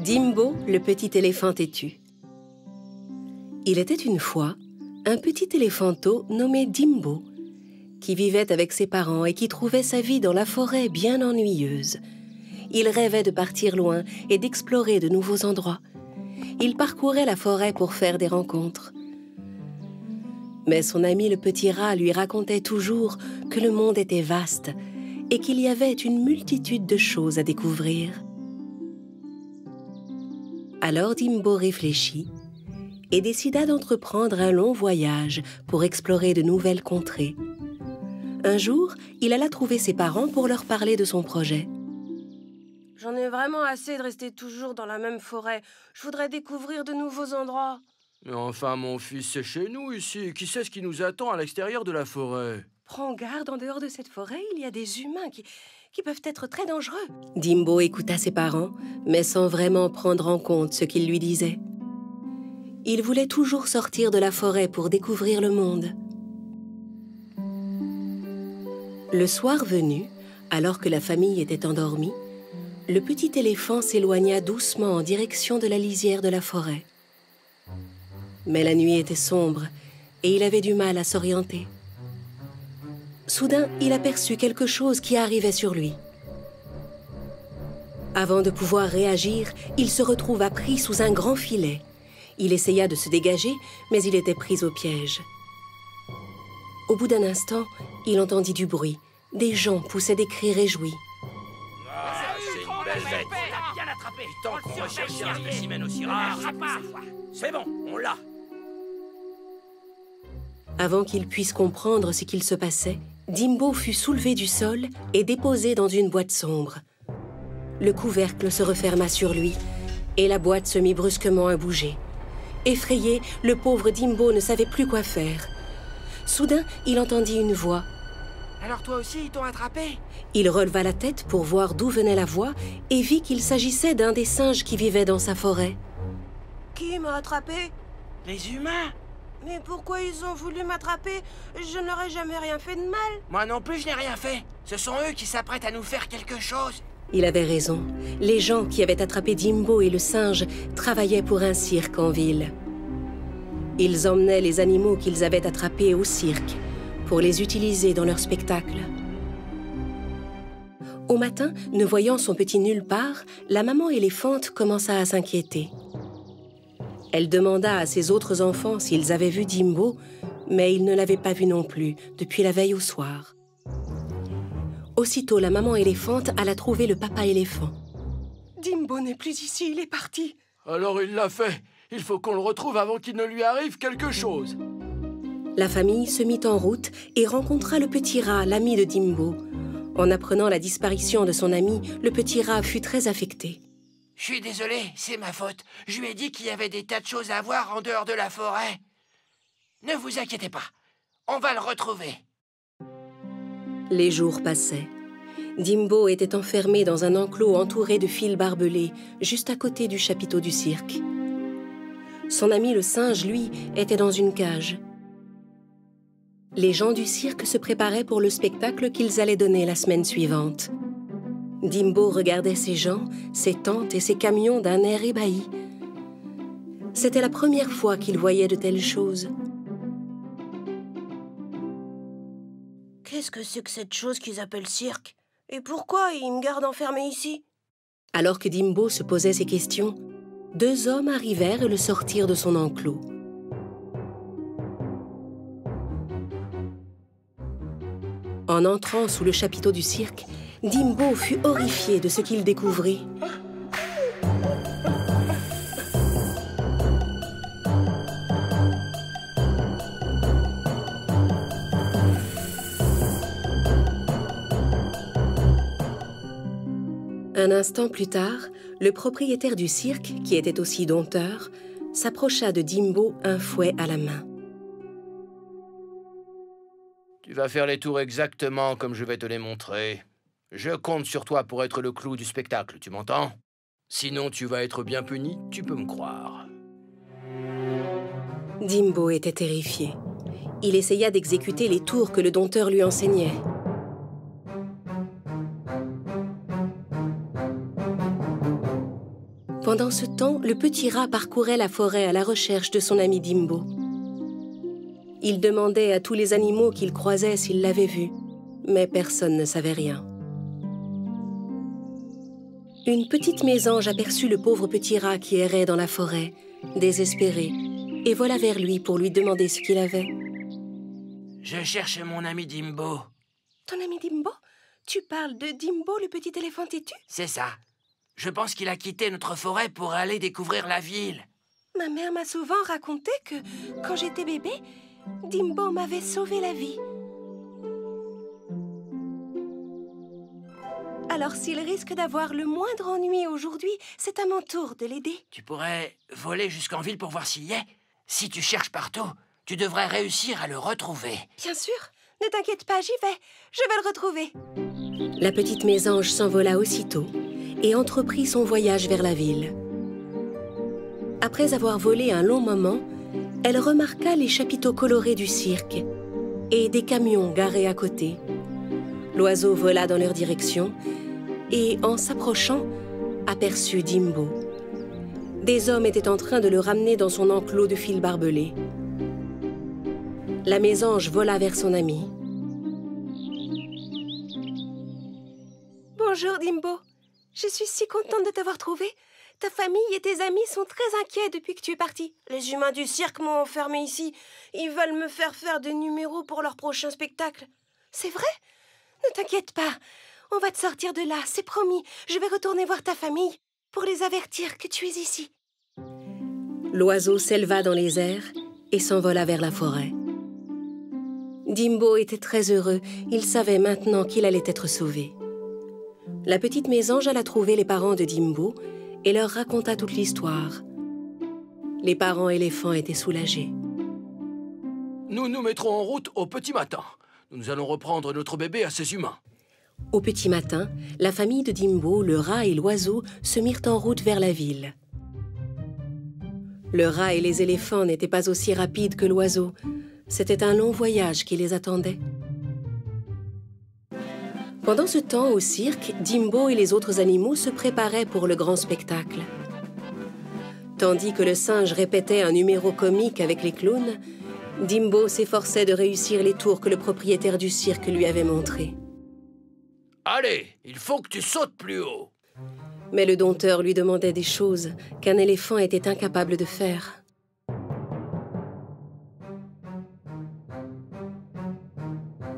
Dimbo, le petit éléphant têtu. Il était une fois un petit éléphanteau nommé Dimbo, qui vivait avec ses parents et qui trouvait sa vie dans la forêt bien ennuyeuse. Il rêvait de partir loin et d'explorer de nouveaux endroits. Il parcourait la forêt pour faire des rencontres. Mais son ami le petit rat lui racontait toujours que le monde était vaste et qu'il y avait une multitude de choses à découvrir. Alors Dimbo réfléchit et décida d'entreprendre un long voyage pour explorer de nouvelles contrées. Un jour, il alla trouver ses parents pour leur parler de son projet. « J'en ai vraiment assez de rester toujours dans la même forêt. Je voudrais découvrir de nouveaux endroits. » Mais enfin, mon fils, c'est chez nous ici. Qui sait ce qui nous attend à l'extérieur de la forêt? Prends garde, en dehors de cette forêt, il y a des humains qui peuvent être très dangereux. Dimbo écouta ses parents, mais sans vraiment prendre en compte ce qu'ils lui disaient. Il voulait toujours sortir de la forêt pour découvrir le monde. Le soir venu, alors que la famille était endormie, le petit éléphant s'éloigna doucement en direction de la lisière de la forêt. Mais la nuit était sombre et il avait du mal à s'orienter. Soudain, il aperçut quelque chose qui arrivait sur lui. Avant de pouvoir réagir, il se retrouva pris sous un grand filet. Il essaya de se dégager, mais il était pris au piège. Au bout d'un instant, il entendit du bruit. Des gens poussaient des cris réjouis. Ah, c'est une belle bête. On l'a bien attrapé. Tant qu'on recherche un spécimen aussi rare. C'est bon, on l'a. Avant qu'il puisse comprendre ce qu'il se passait, Dimbo fut soulevé du sol et déposé dans une boîte sombre. Le couvercle se referma sur lui et la boîte se mit brusquement à bouger. Effrayé, le pauvre Dimbo ne savait plus quoi faire. Soudain, il entendit une voix. « Alors toi aussi, ils t'ont attrapé ?» Il releva la tête pour voir d'où venait la voix et vit qu'il s'agissait d'un des singes qui vivait dans sa forêt. « Qui m'a attrapé ?»« Les humains !» ?»« Mais pourquoi ils ont voulu m'attraper? Je n'aurais jamais rien fait de mal. » »« Moi non plus, je n'ai rien fait. Ce sont eux qui s'apprêtent à nous faire quelque chose. » Il avait raison. Les gens qui avaient attrapé Dimbo et le singe travaillaient pour un cirque en ville. Ils emmenaient les animaux qu'ils avaient attrapés au cirque pour les utiliser dans leur spectacle. Au matin, ne voyant son petit nulle part, la maman éléphante commença à s'inquiéter. Elle demanda à ses autres enfants s'ils avaient vu Dimbo, mais ils ne l'avaient pas vu non plus depuis la veille au soir. Aussitôt, la maman éléphante alla trouver le papa éléphant. « Dimbo n'est plus ici, il est parti. » Alors il l'a fait. Il faut qu'on le retrouve avant qu'il ne lui arrive quelque chose. La famille se mit en route et rencontra le petit rat, l'ami de Dimbo. En apprenant la disparition de son ami, le petit rat fut très affecté. « Je suis désolé, c'est ma faute. Je lui ai dit qu'il y avait des tas de choses à voir en dehors de la forêt. Ne vous inquiétez pas, on va le retrouver. » Les jours passaient. Dimbo était enfermé dans un enclos entouré de fils barbelés, juste à côté du chapiteau du cirque. Son ami le singe, lui, était dans une cage. Les gens du cirque se préparaient pour le spectacle qu'ils allaient donner la semaine suivante. Dimbo regardait ces gens, ces tentes et ces camions d'un air ébahi. C'était la première fois qu'il voyait de telles choses. « Qu'est-ce que c'est que cette chose qu'ils appellent cirque? Et pourquoi ils me gardent enfermé ici ?» Alors que Dimbo se posait ces questions, deux hommes arrivèrent et le sortirent de son enclos. En entrant sous le chapiteau du cirque, Dimbo fut horrifié de ce qu'il découvrit. Un instant plus tard, le propriétaire du cirque, qui était aussi dompteur, s'approcha de Dimbo, un fouet à la main. Tu vas faire les tours exactement comme je vais te les montrer. Je compte sur toi pour être le clou du spectacle, tu m'entends? Sinon, tu vas être bien puni, tu peux me croire. Dimbo était terrifié. Il essaya d'exécuter les tours que le dompteur lui enseignait. Pendant ce temps, le petit rat parcourait la forêt à la recherche de son ami Dimbo. Il demandait à tous les animaux qu'il croisait s'ils l'avaient vu, mais personne ne savait rien. Une petite mésange aperçut le pauvre petit rat qui errait dans la forêt, désespéré, et vola vers lui pour lui demander ce qu'il avait. Je cherche mon ami Dimbo. Ton ami Dimbo? Tu parles de Dimbo, le petit éléphant têtu? C'est ça. Je pense qu'il a quitté notre forêt pour aller découvrir la ville. Ma mère m'a souvent raconté que, quand j'étais bébé, Dimbo m'avait sauvé la vie. Alors s'il risque d'avoir le moindre ennui aujourd'hui, c'est à mon tour de l'aider. Tu pourrais voler jusqu'en ville pour voir s'il y est. Si tu cherches partout, tu devrais réussir à le retrouver. Bien sûr, ne t'inquiète pas, j'y vais. Je vais le retrouver. La petite mésange s'envola aussitôt et entreprit son voyage vers la ville. Après avoir volé un long moment, elle remarqua les chapiteaux colorés du cirque et des camions garés à côté. L'oiseau vola dans leur direction et, en s'approchant, aperçut Dimbo. Des hommes étaient en train de le ramener dans son enclos de fil barbelé. La mésange vola vers son ami. Bonjour Dimbo, je suis si contente de t'avoir trouvé. Ta famille et tes amis sont très inquiets depuis que tu es parti. Les humains du cirque m'ont enfermé ici. Ils veulent me faire des numéros pour leur prochain spectacle. C'est vrai? Ne t'inquiète pas. On va te sortir de là, c'est promis. Je vais retourner voir ta famille pour les avertir que tu es ici. L'oiseau s'éleva dans les airs et s'envola vers la forêt. Dimbo était très heureux. Il savait maintenant qu'il allait être sauvé. La petite mésange alla trouver les parents de Dimbo et leur raconta toute l'histoire. Les parents éléphants étaient soulagés. Nous nous mettrons en route au petit matin. Nous allons reprendre notre bébé à ses humains. Au petit matin, la famille de Dimbo, le rat et l'oiseau se mirent en route vers la ville. Le rat et les éléphants n'étaient pas aussi rapides que l'oiseau. C'était un long voyage qui les attendait. Pendant ce temps, au cirque, Dimbo et les autres animaux se préparaient pour le grand spectacle. Tandis que le singe répétait un numéro comique avec les clowns, Dimbo s'efforçait de réussir les tours que le propriétaire du cirque lui avait montrés. Allez, il faut que tu sautes plus haut. Mais le dompteur lui demandait des choses qu'un éléphant était incapable de faire.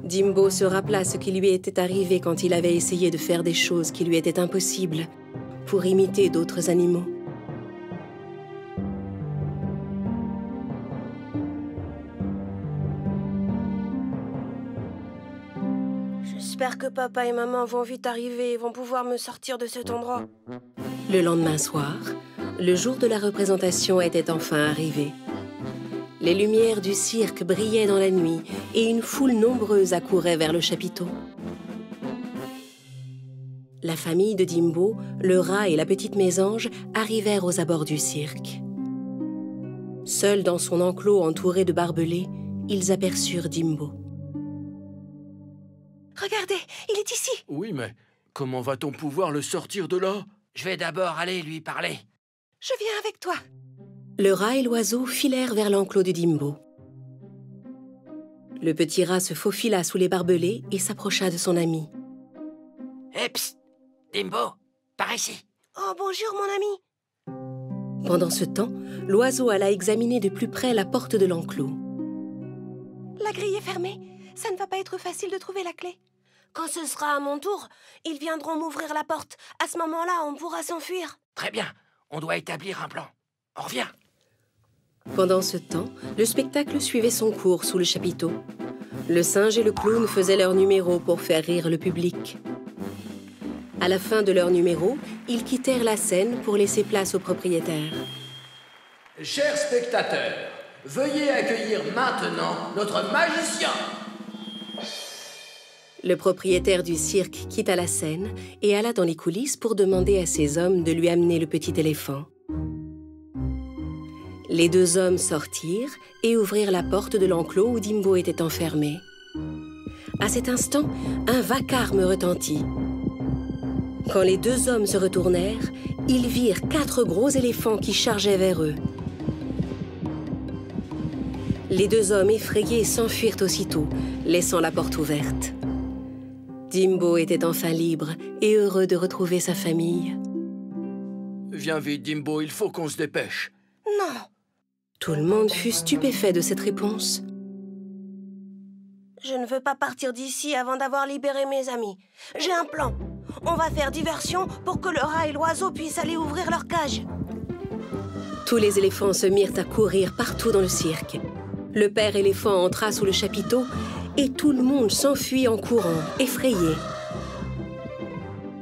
Dimbo se rappela ce qui lui était arrivé quand il avait essayé de faire des choses qui lui étaient impossibles pour imiter d'autres animaux. J'espère que papa et maman vont vite arriver et vont pouvoir me sortir de cet endroit. Le lendemain soir, le jour de la représentation était enfin arrivé. Les lumières du cirque brillaient dans la nuit et une foule nombreuse accourait vers le chapiteau. La famille de Dimbo, le rat et la petite mésange arrivèrent aux abords du cirque. Seuls dans son enclos entouré de barbelés, ils aperçurent Dimbo. Regardez, il est ici. Oui, mais comment va-t-on pouvoir le sortir de là? Je vais d'abord aller lui parler. Je viens avec toi. Le rat et l'oiseau filèrent vers l'enclos de Dimbo. Le petit rat se faufila sous les barbelés et s'approcha de son ami. Hé, psst! Dimbo, par ici. Oh, bonjour mon ami. Pendant ce temps, l'oiseau alla examiner de plus près la porte de l'enclos. La grille est fermée. Ça ne va pas être facile de trouver la clé. Quand ce sera à mon tour, ils viendront m'ouvrir la porte. À ce moment-là, on pourra s'enfuir. Très bien, on doit établir un plan. On revient. Pendant ce temps, le spectacle suivait son cours sous le chapiteau. Le singe et le clown faisaient leur numéro pour faire rire le public. À la fin de leur numéro, ils quittèrent la scène pour laisser place au propriétaire. Chers spectateurs, veuillez accueillir maintenant notre magicien. Le propriétaire du cirque quitta la scène et alla dans les coulisses pour demander à ses hommes de lui amener le petit éléphant. Les deux hommes sortirent et ouvrirent la porte de l'enclos où Dimbo était enfermé. À cet instant, un vacarme retentit. Quand les deux hommes se retournèrent, ils virent 4 gros éléphants qui chargeaient vers eux. Les deux hommes effrayés s'enfuirent aussitôt, laissant la porte ouverte. Dimbo était enfin libre et heureux de retrouver sa famille. Viens vite, Dimbo, il faut qu'on se dépêche. Non. Tout le monde fut stupéfait de cette réponse. Je ne veux pas partir d'ici avant d'avoir libéré mes amis. J'ai un plan. On va faire diversion pour que le rat et l'oiseau puissent aller ouvrir leur cage. Tous les éléphants se mirent à courir partout dans le cirque. Le père éléphant entra sous le chapiteau et tout le monde s'enfuit en courant, effrayé.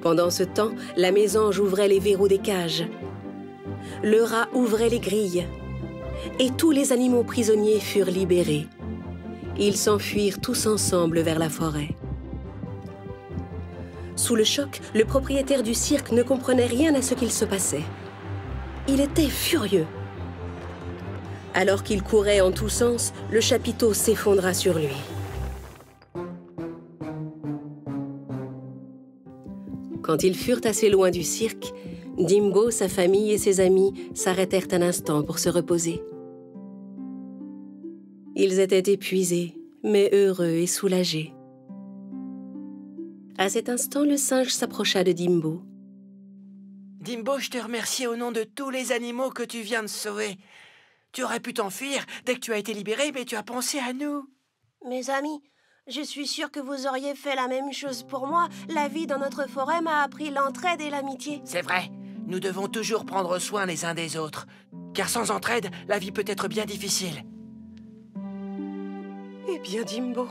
Pendant ce temps, la mésange ouvrait les verrous des cages. Le rat ouvrait les grilles. Et tous les animaux prisonniers furent libérés. Ils s'enfuirent tous ensemble vers la forêt. Sous le choc, le propriétaire du cirque ne comprenait rien à ce qu'il se passait. Il était furieux. Alors qu'il courait en tous sens, le chapiteau s'effondra sur lui. Quand ils furent assez loin du cirque, Dimbo, sa famille et ses amis s'arrêtèrent un instant pour se reposer. Ils étaient épuisés, mais heureux et soulagés. À cet instant, le singe s'approcha de Dimbo. Dimbo, je te remercie au nom de tous les animaux que tu viens de sauver. Tu aurais pu t'enfuir dès que tu as été libéré, mais tu as pensé à nous. Mes amis, je suis sûre que vous auriez fait la même chose pour moi. La vie dans notre forêt m'a appris l'entraide et l'amitié. C'est vrai, nous devons toujours prendre soin les uns des autres. Car sans entraide, la vie peut être bien difficile. Eh bien, Dimbo,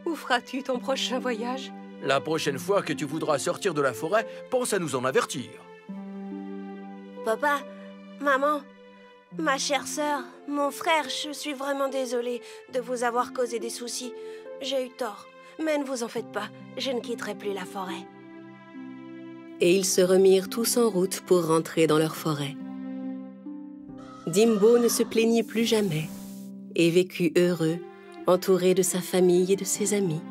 où feras-tu ton prochain voyage? La prochaine fois que tu voudras sortir de la forêt, pense à nous en avertir. Papa, maman, ma chère sœur, mon frère, je suis vraiment désolée de vous avoir causé des soucis. J'ai eu tort, mais ne vous en faites pas, je ne quitterai plus la forêt. Et ils se remirent tous en route pour rentrer dans leur forêt. Dimbo ne se plaignit plus jamais et vécut heureux, entouré de sa famille et de ses amis.